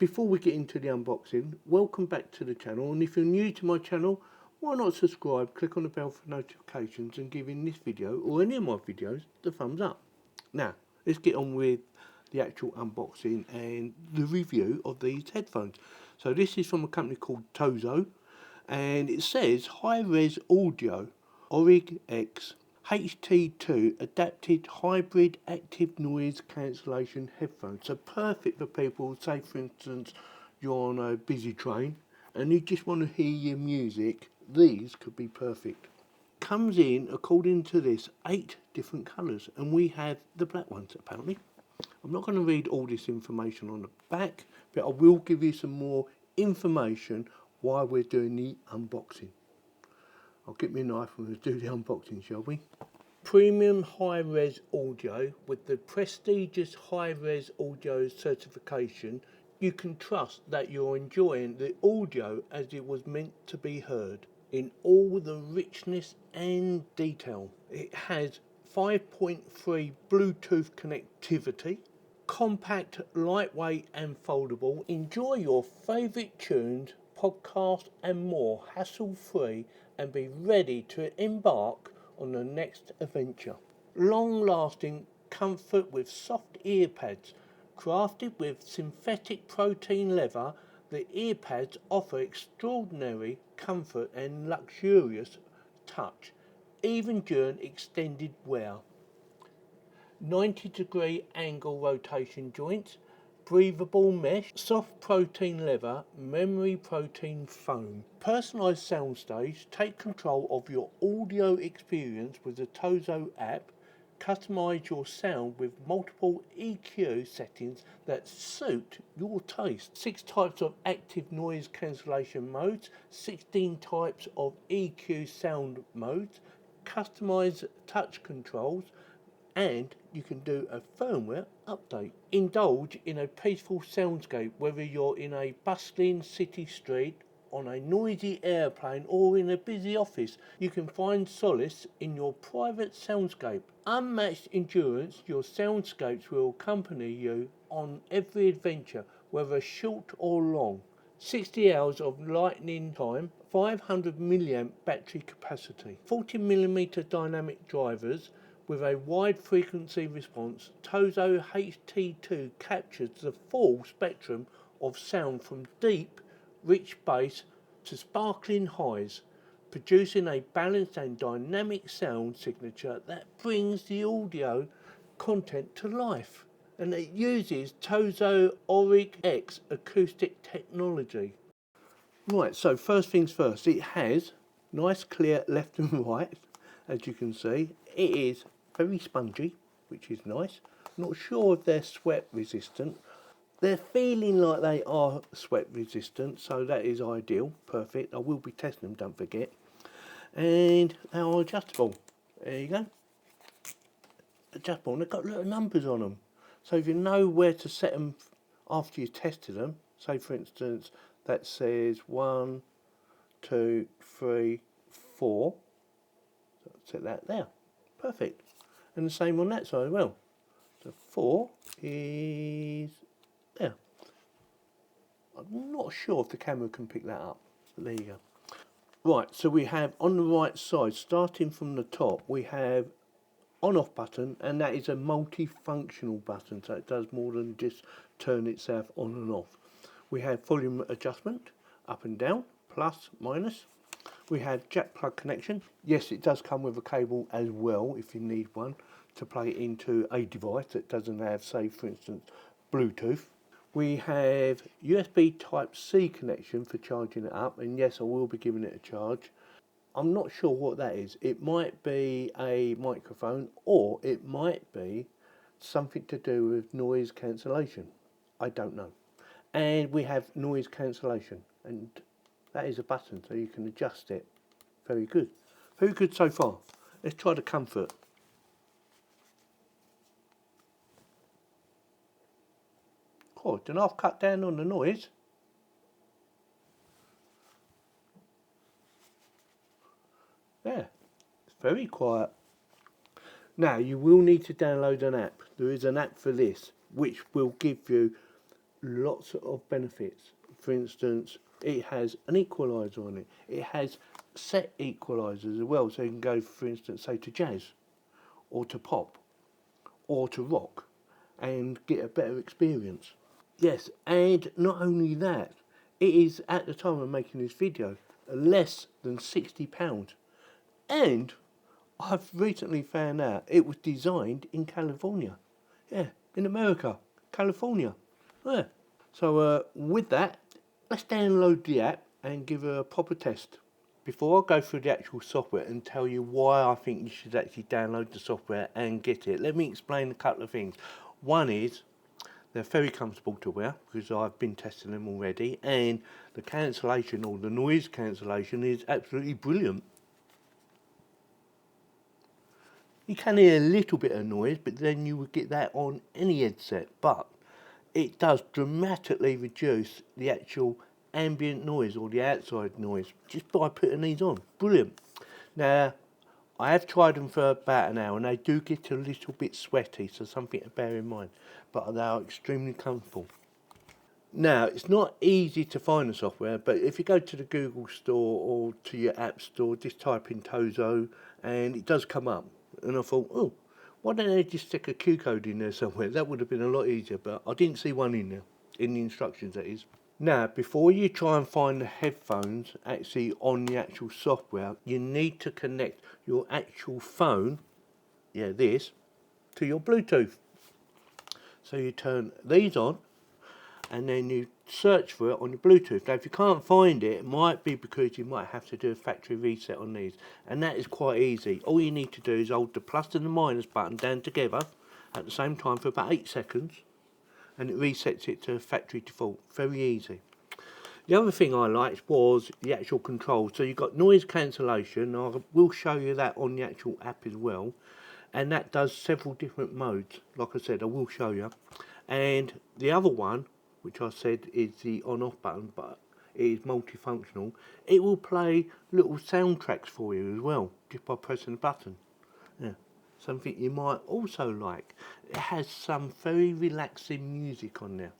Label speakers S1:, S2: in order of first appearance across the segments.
S1: Before we get into the unboxing, welcome back to the channel, and if you're new to my channel, why not subscribe, click on the bell for notifications and giving this video or any of my videos the thumbs up. Now, let's get on with the actual unboxing and the review of these headphones. So this is from a company called TOZO, and it says high-res audio Orig X HT2 adapted hybrid active noise cancellation headphones. So perfect for people, say for instance you're on a busy train and you just want to hear your music. These could be perfect. Comes in, according to this, 8 different colours, and we have the black ones apparently. I'm not going to read all this information on the back, but I will give you some more information while we're doing the unboxing. I'll get me a knife and we'll do the unboxing, shall we? Premium high-res audio with the prestigious high-res audio certification. You can trust that you're enjoying the audio as it was meant to be heard, in all the richness and detail. It has 5.3 Bluetooth connectivity, compact, lightweight and foldable. Enjoy your favourite tunes, podcasts and more hassle-free, and be ready to embark on the next adventure. Long-lasting comfort with soft ear pads. Crafted with synthetic protein leather, the ear pads offer extraordinary comfort and luxurious touch, even during extended wear. 90-degree angle rotation joints, breathable mesh, soft protein leather, memory protein foam. Personalised soundstage. Take control of your audio experience with the TOZO app. Customise your sound with multiple EQ settings that suit your taste. 6 types of active noise cancellation modes, 16 types of EQ sound modes, customised touch controls, and you can do a firmware update. Indulge in a peaceful soundscape, whether you're in a bustling city street, on a noisy airplane or in a busy office. You can find solace in your private soundscape. Unmatched endurance. Your soundscapes will accompany you on every adventure, whether short or long. 60 hours of lightning time, 500 milliamp battery capacity, 40mm dynamic drivers. With a wide frequency response, TOZO HT2 captures the full spectrum of sound from deep, rich bass to sparkling highs, producing a balanced and dynamic sound signature that brings the audio content to life. And it uses TOZO Orig X acoustic technology. Right, so first things first, it has nice clear left and right, as you can see. It is very spongy, which is nice. Not sure if they're sweat resistant. They're feeling like they are sweat resistant, so that is ideal, perfect. I will be testing them, don't forget. And they are adjustable. There you go. Adjustable, and they've got little numbers on them. So if you know where to set them after you've tested them, say for instance, that says 1, 2, 3, 4. So set that there. Perfect. And the same on that side as well. So 4 is there. I'm not sure if the camera can pick that up. But there you go. Right, so we have on the right side, starting from the top, we have on-off button, and that is a multifunctional button, so it does more than just turn itself on and off. We have volume adjustment, up and down, plus, minus. We have jack plug connection. Yes, it does come with a cable as well if you need one to plug it into a device that doesn't have, say for instance, Bluetooth. We have USB Type-C connection for charging it up, and yes, I will be giving it a charge. I'm not sure what that is. It might be a microphone, or it might be something to do with noise cancellation. I don't know. And we have noise cancellation, and that is a button, so you can adjust it. Very good. Very good so far. Let's try the comfort. Cool, then I've cut down on the noise. Yeah, it's very quiet. Now, you will need to download an app. There is an app for this, which will give you lots of benefits. For instance, it has an equaliser on it. It has set equalisers as well, so you can go, for instance, say to jazz, or to pop, or to rock, and get a better experience. Yes, and not only that, it is, at the time of making this video, less than £60. And I've recently found out it was designed in California. Yeah, in America, California. Yeah. So with that, let's download the app and give it a proper test. Before I go through the actual software and tell you why I think you should actually download the software and get it, let me explain a couple of things. One is, they're very comfortable to wear because I've been testing them already, and the cancellation, or the noise cancellation, is absolutely brilliant. You can hear a little bit of noise, but then you would get that on any headset, but it does dramatically reduce the actual ambient noise or the outside noise just by putting these on. Brilliant. Now, I have tried them for about an hour and they do get a little bit sweaty, so something to bear in mind, but they are extremely comfortable. Now, it's not easy to find the software, but if you go to the Google store or to your app store, just type in TOZO and it does come up. And I thought, oh, why don't they just stick a Q code in there somewhere? That would have been a lot easier, but I didn't see one in there, in the instructions that is. Now, before you try and find the headphones actually on the actual software, you need to connect your actual phone, yeah, this, to your Bluetooth. So you turn these on, and then you search for it on your Bluetooth. Now, if you can't find it, it might be because you might have to do a factory reset on these, and that is quite easy. All you need to do is hold the plus and the minus button down together at the same time for about 8 seconds, and it resets it to factory default. Very easy. The other thing I liked was the actual controls. So you've got noise cancellation. I will show you that on the actual app as well, and that does several different modes. Like I said, I will show you. And the other one, which I said is the on-off button, but it is multifunctional. It will play little soundtracks for you as well, just by pressing the button. Yeah, something you might also like. It has some very relaxing music on there.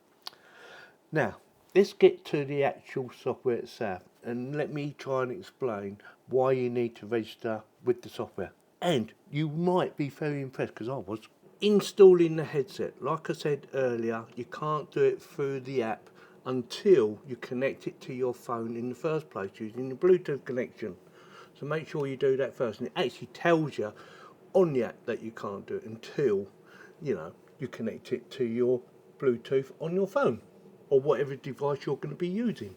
S1: Now, let's get to the actual software itself, and let me try and explain why you need to register with the software. And you might be very impressed, because I was. Installing the headset, like I said earlier, you can't do it through the app until you connect it to your phone in the first place using the Bluetooth connection. So make sure you do that first, and it actually tells you on the app that you can't do it until you connect it to your Bluetooth on your phone or whatever device you're going to be using.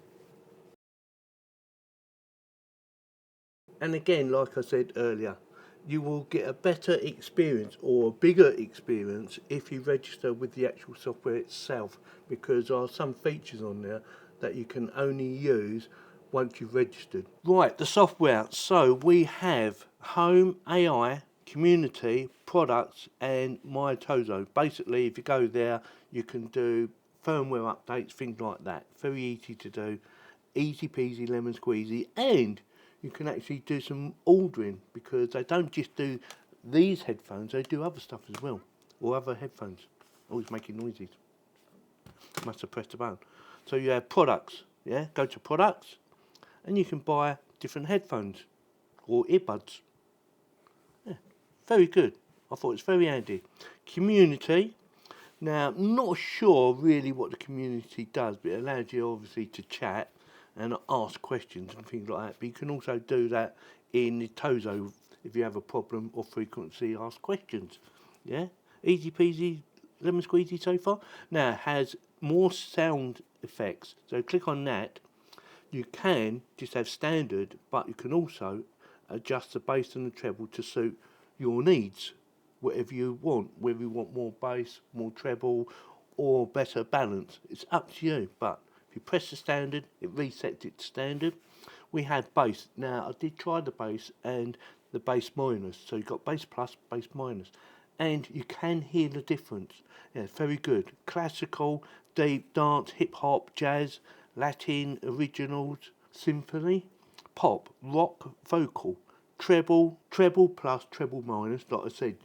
S1: And again, like I said earlier, you will get a better experience or a bigger experience if you register with the actual software itself, because there are some features on there that you can only use once you've registered. Right, the software. So we have Home, AI, Community, Products and My TOZO. Basically, if you go there, you can do firmware updates, things like that. Very easy to do. Easy peasy lemon squeezy, and you can actually do some ordering, because they don't just do these headphones, they do other stuff as well, or other headphones. Always making noises. Must have pressed the button. So you have products, yeah? Go to products, and you can buy different headphones or earbuds. Yeah, very good. I thought it's very handy. Community. Now, not sure really what the community does, but it allows you obviously to chat and ask questions and things like that. But you can also do that in the TOZO if you have a problem or frequency, ask questions. Yeah, easy peasy, lemon squeezy so far. Now it has more sound effects. So click on that. You can just have standard, but you can also adjust the bass and the treble to suit your needs, whatever you want. Whether you want more bass, more treble, or better balance, it's up to you. But if you press the standard, it resets it to standard. We have bass. Now I did try the bass and the bass minus. So you've got bass plus, bass minus, and you can hear the difference. Yeah, it's very good. Classical, deep, dance, hip hop, jazz, Latin, originals, symphony, pop, rock, vocal, treble, treble plus, treble minus. Like I said,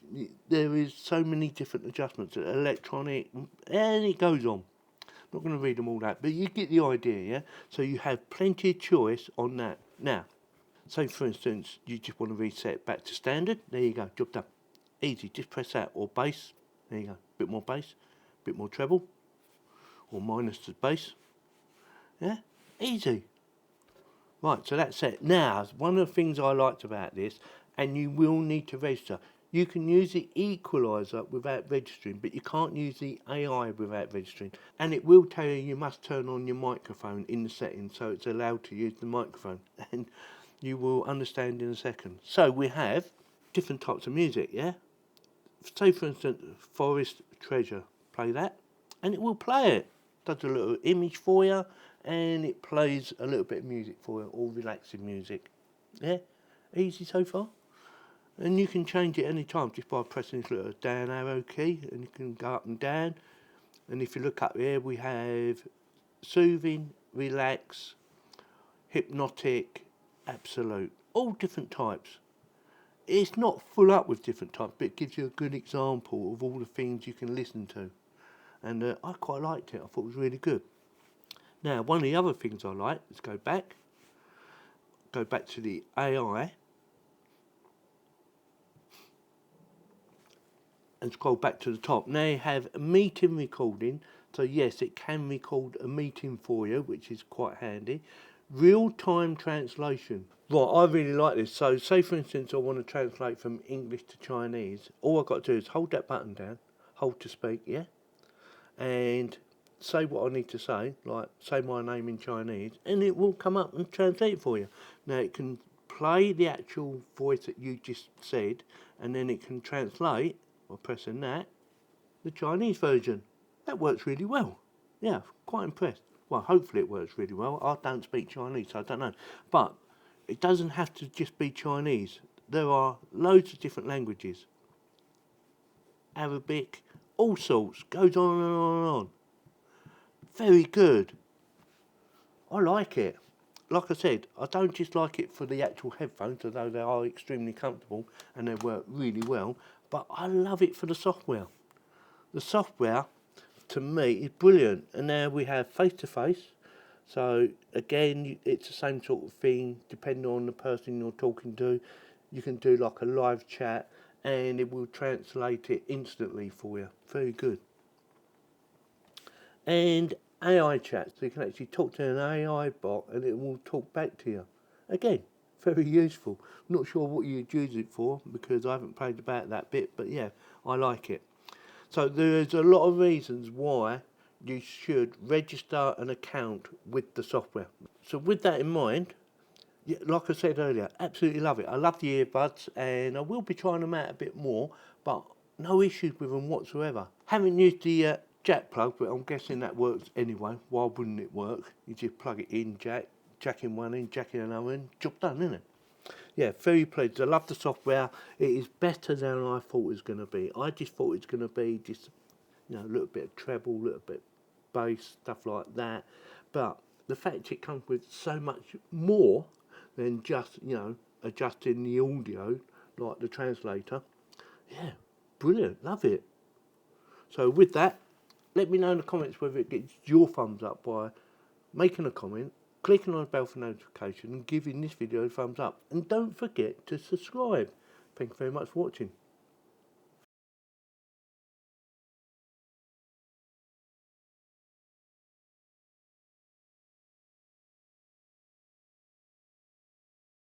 S1: there is so many different adjustments, electronic, and it goes on. Not going to read them all out, but you get the idea, yeah? So you have plenty of choice on that. Now, say for instance, you just want to reset back to standard. There you go, job done. Easy, just press that. Or bass. There you go, bit more bass, bit more treble. Or minus the bass. Yeah, easy. Right, so that's it. Now, one of the things I liked about this, and you will need to register, you can use the equalizer without registering, but you can't use the AI without registering. And it will tell you must turn on your microphone in the settings, so it's allowed to use the microphone. And you will understand in a second. So we have different types of music, yeah? Say for instance, Forest Treasure. Play that, and it will play it. Does a little image for you, and it plays a little bit of music for you, all relaxing music. Yeah, easy so far. And you can change it any time just by pressing this little down arrow key, and you can go up and down. And if you look up here, we have soothing, relax, hypnotic, absolute, all different types. It's not full up with different types, but it gives you a good example of all the things you can listen to. And I quite liked it. I thought it was really good. Now, one of the other things I like is go back to the AI, and scroll back to the top. Now you have meeting recording. So yes, it can record a meeting for you, which is quite handy. Real-time translation. Right, I really like this. So say for instance I want to translate from English to Chinese. All I've got to do is hold that button down, hold to speak, yeah? And say what I need to say, like say my name in Chinese, and it will come up and translate it for you. Now it can play the actual voice that you just said, and then it can translate, by pressing that, the Chinese version. That works really well. Yeah, quite impressed. Well, hopefully it works really well. I don't speak Chinese, so I don't know. But it doesn't have to just be Chinese. There are loads of different languages. Arabic, all sorts. Goes on and on and on. Very good. I like it. Like I said, I don't just like it for the actual headphones, although they are extremely comfortable and they work really well, but I love it for the software. The software, to me, is brilliant. And now we have face-to-face. So again, it's the same sort of thing, depending on the person you're talking to. You can do like a live chat and it will translate it instantly for you. Very good. And AI chat, so you can actually talk to an AI bot and it will talk back to you. Again, very useful. Not sure what you'd use it for because I haven't played about that bit, but yeah, I like it. So there's a lot of reasons why you should register an account with the software. So with that in mind, yeah, like I said earlier, absolutely love it. I love the earbuds and I will be trying them out a bit more, but no issues with them whatsoever. Haven't used the jack plug, but I'm guessing that works anyway. Why wouldn't it work? You just plug it in, jack in one end, jack in another end, job done, isn't it? Yeah, very pleased. I love the software. It is better than I thought it was going to be. I just thought it was going to be just, you know, a little bit of treble, a little bit of bass, stuff like that. But the fact it comes with so much more than just, you know, adjusting the audio, like the translator. Yeah, brilliant. Love it. So with that, let me know in the comments whether it gets your thumbs up by making a comment, clicking on the bell for notification and giving this video a thumbs up. And don't forget to subscribe. Thank you very much for watching.